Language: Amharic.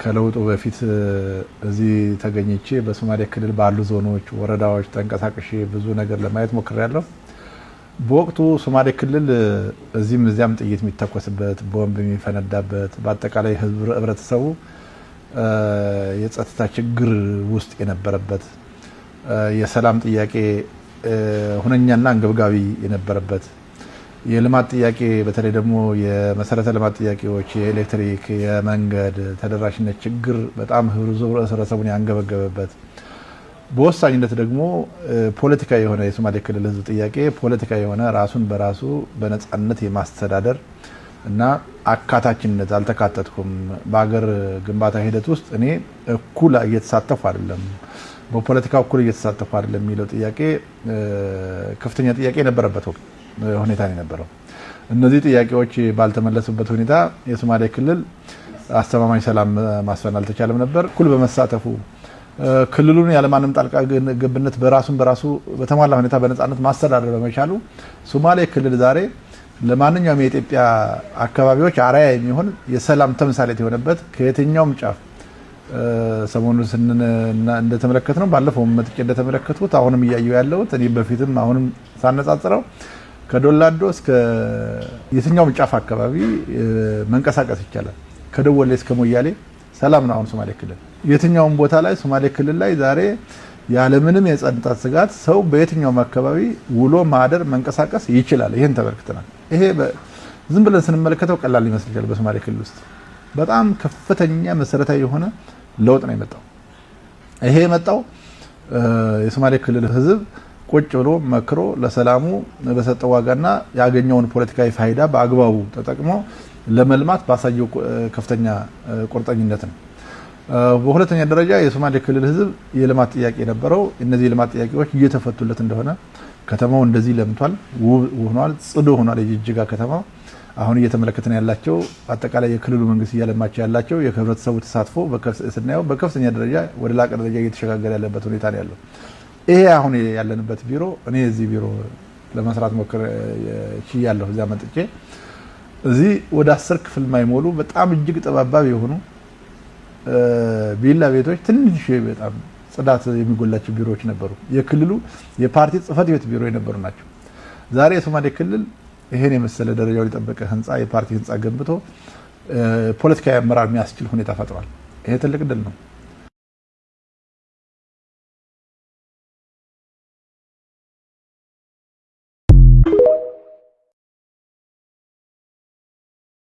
ከለውጡ በፊት እዚህ ተገኝቼ በሶማሌ ክልል ባሉ ዞኖች ወረዳዎች ተንቀሳቅሼ ብዙ ነገር ለማየት ሞክሬያለሁ። በወቅቱ ሶማሌ ክልል እዚህም እዚያም ጥይት የሚተኮስበት ቦምብ የሚፈነዳበት በአጠቃላይ ህብረተሰቡ የጸጥታ ችግር ውስጥ የነበረበት የሰላም ጥያቄ ሁነኛና አንገብጋቢ የነበረበት የልማት ጥያቄ በተለይ ደግሞ የመሰረተ ልማት ጥያቄዎች የኤሌክትሪክ የመንገድ ተደራሽነት ችግር በጣም ህብረተሰቡን ያንገበገበበት በወሳኝነት ደግሞ ፖለቲካዊ የሆነ የሶማሌ ክልል ህዝብ ጥያቄ ፖለቲካዊ የሆነ ራሱን በራሱ በነጻነት የማስተዳደር እና አካታችነት አልተካተትኩም በአገር ግንባታ ሂደት ውስጥ እኔ እኩል እየተሳተፉ አይደለም በፖለቲካው እኩል እየተሳተፉ አይደለም የሚለው ጥያቄ ከፍተኛ ጥያቄ ነበረበት ሁኔታ ነው የነበረው። እነዚህ ጥያቄዎች ባልተመለሱበት ሁኔታ የሶማሌ ክልል አስተማማኝ ሰላም ማስፈን አልተቻለም ነበር። እኩል በመሳተፉ ክልሉን ያለማንም ጣልቃ ገብነት በራሱ በተሟላ ሁኔታ በነጻነት ማስተዳደር በመቻሉ ሶማሌ ክልል ዛሬ ለማንኛውም የኢትዮጵያ አካባቢዎች አራያ የሚሆን የሰላም ተምሳሌት የሆነበት ከየትኛውም ጫፍ ሰሞኑን እንደተመለከትነው ባለፈው መጥቼ እንደተመለከቱት አሁንም እያየው ያለውት እኔ በፊትም አሁንም ሳነጻጽረው ከዶላዶ እስከ የትኛውም ጫፍ አካባቢ መንቀሳቀስ ይቻላል። ከደወሌ እስከ ሞያሌ ሰላም ነው። አሁን ሶማሌ ክልል የትኛውም ቦታ ላይ ሶማሌ ክልል ላይ ዛሬ ያለምንም የጸጥታ ስጋት ሰው በየትኛውም አካባቢ ውሎ ማደር መንቀሳቀስ ይችላል። ይሄን ተመልክተናል። ይሄ ዝም ብለን ስንመለከተው ቀላል ይመስላል። በሶማሌ ክልል ውስጥ በጣም ከፍተኛ መሰረታዊ የሆነ ለውጥ ነው የመጣው። ይሄ የመጣው የሶማሌ ክልል ህዝብ ቁጭ ብሎ መክሮ ለሰላሙ በሰጠው ዋጋና ያገኘውን ፖለቲካዊ ፋይዳ በአግባቡ ተጠቅሞ ለመልማት ባሳየው ከፍተኛ ቁርጠኝነት ነው። በሁለተኛ ደረጃ የሶማሌ ክልል ህዝብ የልማት ጥያቄ ነበረው። እነዚህ የልማት ጥያቄዎች እየተፈቱለት እንደሆነ ከተማው እንደዚህ ለምቷል፣ ውብ ሆኗል፣ ጽዱ ሆኗል። የጅጅጋ ከተማ አሁን እየተመለከተን ያላቸው አጠቃላይ የክልሉ መንግስት እያለማቸው ያላቸው የህብረተሰቡ ተሳትፎ ስናየው በከፍተኛ ደረጃ ወደ ላቀ ደረጃ እየተሸጋገረ ያለበት ሁኔታ ነው ያለው። ይሄ አሁን ያለንበት ቢሮ እኔ እዚህ ቢሮ ለመስራት ሞክሬ ያለው እዚያ መጥቼ እዚህ ወደ 10 ክፍል ማይሞሉ በጣም እጅግ ጠባብ የሆኑ ቪላ ቤቶች ትንሽ በጣም ጽዳት የሚጎላቸው ቢሮዎች ነበሩ። የክልሉ የፓርቲ ጽህፈት ቤት ቢሮ የነበሩ ናቸው። ዛሬ የሶማሌ ክልል ይሄን የመሰለ ደረጃውን የጠበቀ ህንጻ የፓርቲ ህንጻ ገንብቶ ፖለቲካዊ አመራር የሚያስችል ሁኔታ ፈጥሯል። ይሄ ትልቅ ድል ነው።